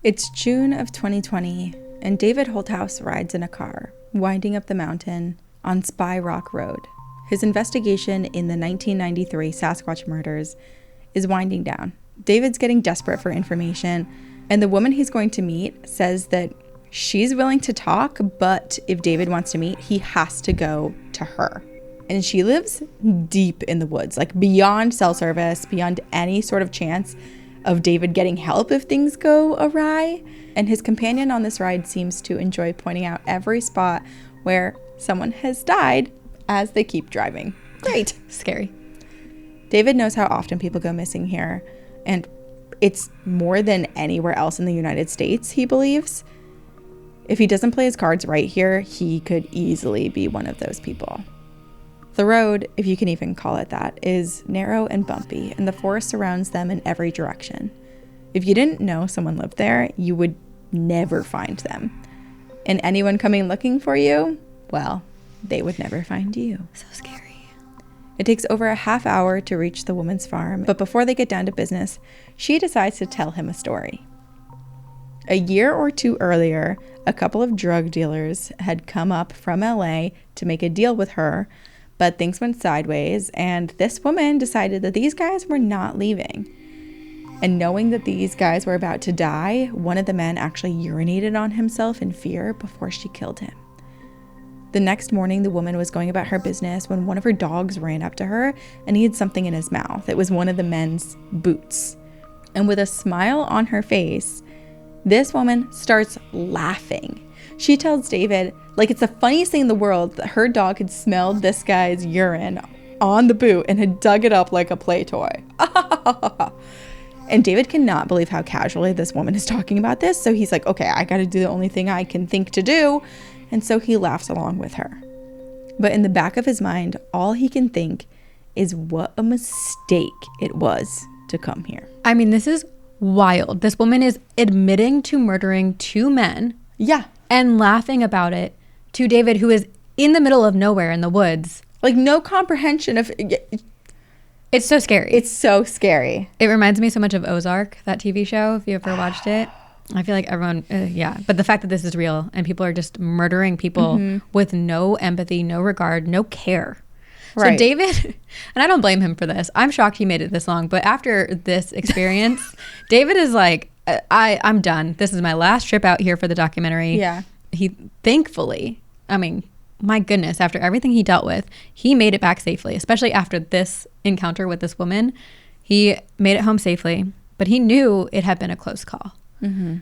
It's June of 2020, and David Holthouse rides in a car, winding up the mountain on Spy Rock Road. His investigation in the 1993 Sasquatch murders is winding down. David's getting desperate for information, and the woman he's going to meet says that she's willing to talk, but if David wants to meet, he has to go to her. And she lives deep in the woods, like beyond cell service, beyond any sort of chance of David getting help if things go awry. And his companion on this ride seems to enjoy pointing out every spot where someone has died as they keep driving. Great. Scary. David knows how often people go missing here, and it's more than anywhere else in the United States, he believes. If he doesn't play his cards right here, he could easily be one of those people. The road, if you can even call it that, is narrow and bumpy, and the forest surrounds them in every direction. If you didn't know someone lived there, you would never find them. And anyone coming looking for you, well, they would never find you. So scary. It takes over a half hour to reach the woman's farm, but before they get down to business, she decides to tell him a story. A year or two earlier, a couple of drug dealers had come up from LA to make a deal with her, but things went sideways, and this woman decided that these guys were not leaving. And knowing that these guys were about to die, one of the men actually urinated on himself in fear before she killed him. The next morning, the woman was going about her business when one of her dogs ran up to her, and he had something in his mouth. It was one of the men's boots. And with a smile on her face, this woman starts laughing. She tells David, like it's the funniest thing in the world, that her dog had smelled this guy's urine on the boot and had dug it up like a play toy. And David cannot believe how casually this woman is talking about this. So he's like, okay, I got to do the only thing I can think to do. And so he laughs along with her. But in the back of his mind, all he can think is what a mistake it was to come here. I mean, this is wild. This woman is admitting to murdering two men. Yeah. And laughing about it to David, who is in the middle of nowhere in the woods. Like no comprehension of... It's so scary. It's so scary. It reminds me so much of Ozark, that TV show, if you ever watched it. I feel like everyone, yeah. But the fact that this is real and people are just murdering people with no empathy, no regard, no care. Right. So David, and I don't blame him for this. I'm shocked he made it this long. But after this experience, David is like, I'm done. This is my last trip out here for the documentary. Yeah. He thankfully, I mean, my goodness, after everything he dealt with, he made it back safely, especially after this encounter with this woman. He made it home safely, but he knew it had been a close call. Mm-hmm.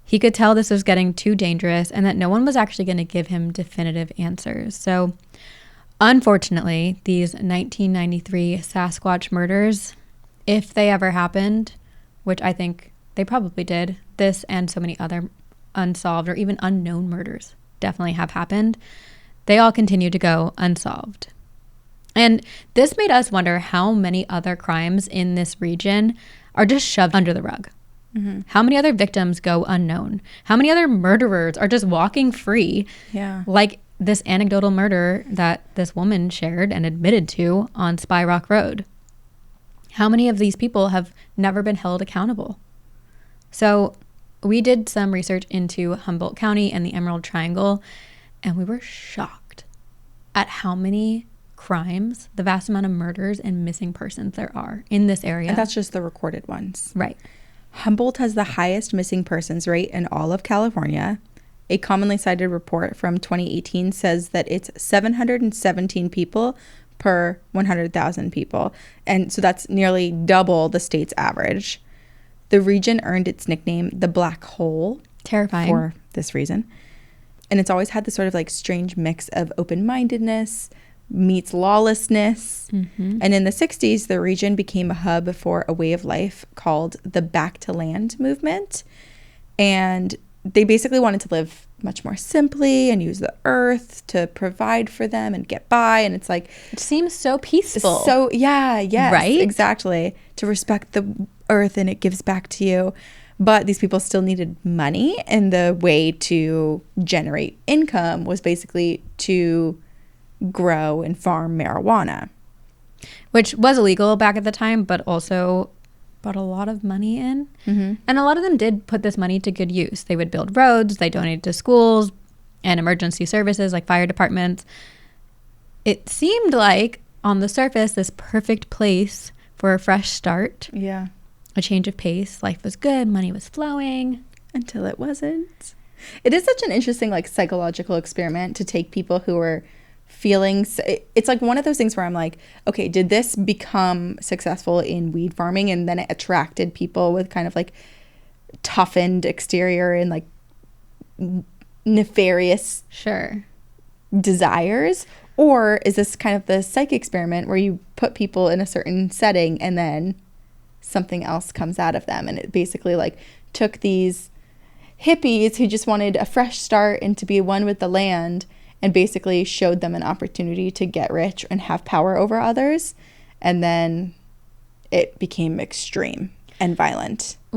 He could tell this was getting too dangerous and that no one was actually going to give him definitive answers. So unfortunately, these 1993 Sasquatch murders, if they ever happened, which I think they probably did, this and so many other unsolved or even unknown murders definitely have happened, they all continue to go unsolved. And this made us wonder how many other crimes in this region are just shoved under the rug. Mm-hmm. How many other victims go unknown? How many other murderers are just walking free? Yeah. Like this anecdotal murder that this woman shared and admitted to on Spy Rock Road. How many of these people have never been held accountable? So we did some research into Humboldt County and the Emerald Triangle, and we were shocked at how many crimes, the vast amount of murders and missing persons there are in this area. And that's just the recorded ones. Right. Humboldt has the highest missing persons rate in all of California. A commonly cited report from 2018 says that it's 717 people per 100,000 people. And so that's nearly double the state's average. The region earned its nickname, the Black Hole. Terrifying. For this reason. And it's always had this sort of like strange mix of open-mindedness meets lawlessness. Mm-hmm. And in the 60s, the region became a hub for a way of life called the Back to Land movement. And they basically wanted to live much more simply and use the earth to provide for them and get by. And it's like... It seems so peaceful. So, yeah, yes. Right? Exactly. To respect the earth and it gives back to you. But these people still needed money. And the way to generate income was basically to grow and farm marijuana. Which was illegal back at the time, but also brought a lot of money in. And a lot of them did put this money to good use. They would build roads, they donated to schools and emergency services like fire departments. It seemed like, on the surface, this perfect place for a fresh start. Yeah. A change of pace. Life was good, money was flowing. Until it wasn't. It is such an interesting, like, psychological experiment to take people who are feeling... It's like one of those things where I'm like, okay, did this become successful in weed farming, and then it attracted people with kind of, like, toughened exterior and, like, nefarious desires? Or is this kind of the psych experiment where you put people in a certain setting and then something else comes out of them? And it basically, like, took these hippies who just wanted a fresh start and to be one with the land, and basically showed them an opportunity to get rich and have power over others. And then it became extreme and violent.